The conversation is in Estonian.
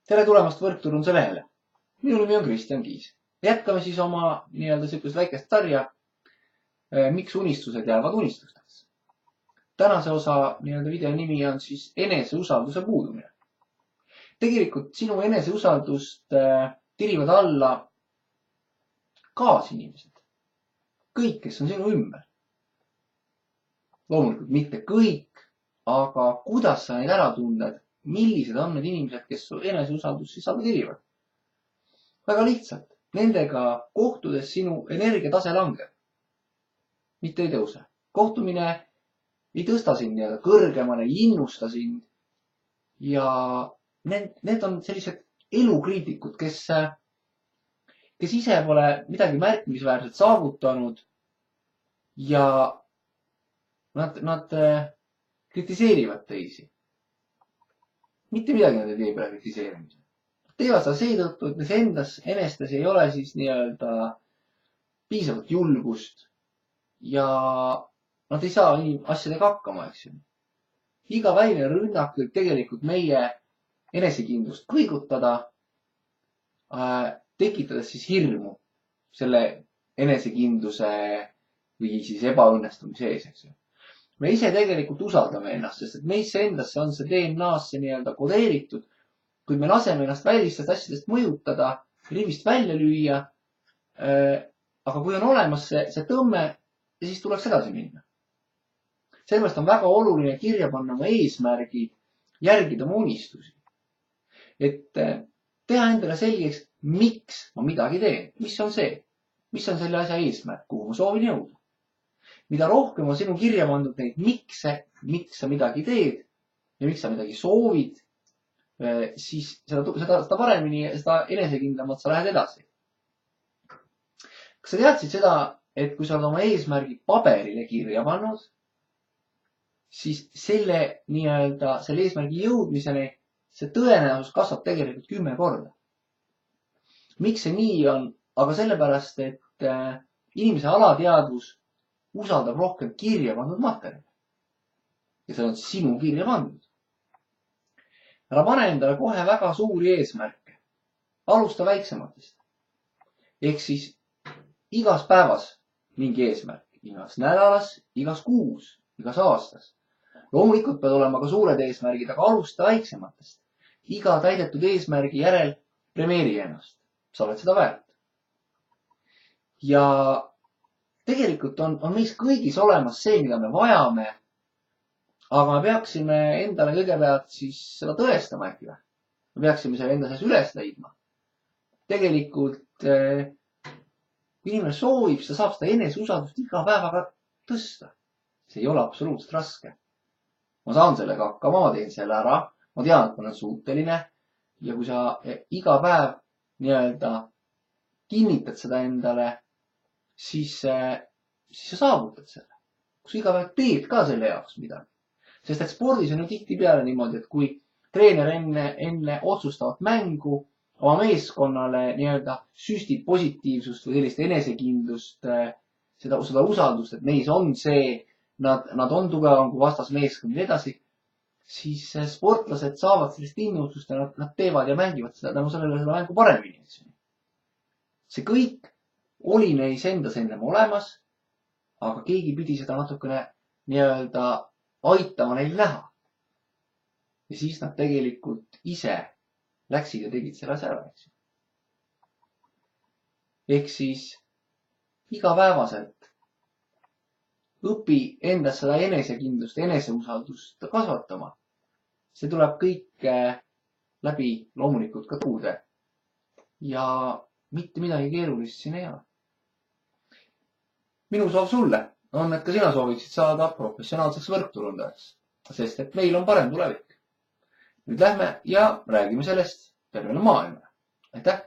Tere tulemast Võrkturunduse lehele. Minu nimi on Kristjan Kiis. Jätkame siis oma sihukest väikest sarja. Miks unistused jäävad unistusteks? Tänase osa video nimi on siis eneseusalduse puudumine. Tegelikult sinu eneseusaldust tirivad alla kaasinimesed. Kõik, kes on sinu ümber. Loomulikult mitte kõik, aga kuidas sa neid ära tunned? Millised on need inimesed, kes su eneseusaldust siis alla tirivad? Väga lihtsalt. Nendega kohtudes sinu energiatase langeb. Mitte ei tõuse. Kohtumine ei tõsta sind kõrgemale, ei innusta sind. Ja need on sellised elukriitikud, kes ise pole midagi märkimisväärset saavutanud ja nad kritiseerivad teisi. Mitte midagi nad ei tee peale kritiseerimise. Teevad seda seetõttu, et neis enestes ei ole siis piisavalt julgust ja nad ei saa asjadega hakkama, eks ju. Iga väline rünnak võib tegelikult meie enesekindlust kõigutada, tekitades siis hirmu selle enesekindluse või siis ebaõnnestumise ees, eks ju. Me ise tegelikult usaldame ennast, sest et meisse endasse on see DNA-sse kodeeritud, kuid me laseme ennast välistest asjadest mõjutada, rivist välja lüüa. Aga kui on olemas see tõmme, siis tuleks edasi minna. Sellepärast on väga oluline kirja panna oma eesmärgid, järgida oma unistusi. Et teha endale selgeks, miks ma midagi teen, mis on selle asja eesmärk, kuhu ma soovin jõuda. Mida rohkem on sinu kirja pandud neid, miks sa midagi teed ja miks sa midagi soovid, siis seda paremini ja seda enesekindlamalt sa lähed edasi. Kas sa teadsid seda, et kui sa oled oma eesmärgi paberile kirja pannud, siis selle eesmärgi jõudmiseni see tõenäosus kasvab tegelikult 10 korda. Miks see nii on? Aga sellepärast, et inimese alateadvus usaldab rohkem kirja pandud materjali. Ja see on sinu kirja pandud. Ära pane endale kohe väga suuri eesmärke. Alusta väiksematest. Ehk siis igas päevas mingi eesmärk. Igas nädalas, igas kuus, igas aastas. Loomulikult pead olema ka suured eesmärgid, aga alusta väiksematest. Iga täidetud eesmärgi järel premeeri ennast. Sa oled seda väärt. Ja tegelikult on meis kõigis olemas see, mida me vajame, aga me peaksime endale kõigepealt siis seda tõestama äkki või. Me peaksime selle enda sees üles leidma. Tegelikult, kui inimene soovib, ta saab seda eneseusaldust iga päevaga tõsta. See ei ole absoluutselt raske. Ma saan sellega hakkama, ma teen selle ära. Ma tean, et ma olen suuteline. Ja kui sa iga päev kinnitad seda endale, siis sa saavutad selle. Kui sa iga päev teed ka selle jaoks midagi. Sest et spordis on ju tihtipeale niimoodi, et kui treener enne otsustavat mängu oma meeskonnale süstib positiivsust või sellist enesekindlust, seda usaldust, et neis on see, nad on tugevam kui vastasmeeskond ja edasi, siis sportlased saavad sellist innustust ja nad teevad ja mängivad seda mängu paremini. See kõik oli neis endas ennem olemas, aga keegi pidi seda natukene aitama neil näha. Ja siis nad tegelikult ise läksid ja tegid selle asja ära. Ehk siis igapäevaselt õpi endas seda enesekindlust, eneseusaldust kasvatama. See tuleb kõik läbi loomulikult ka kuude. Ja mitte midagi keerulist siin ei ole. Minu soov sulle on, et ka sina sooviksid saada professionaalseks võrkturundajaks, sest et meil on parem tulevik. Nüüd lähme ja räägime sellest tervele maailmale. Aitäh!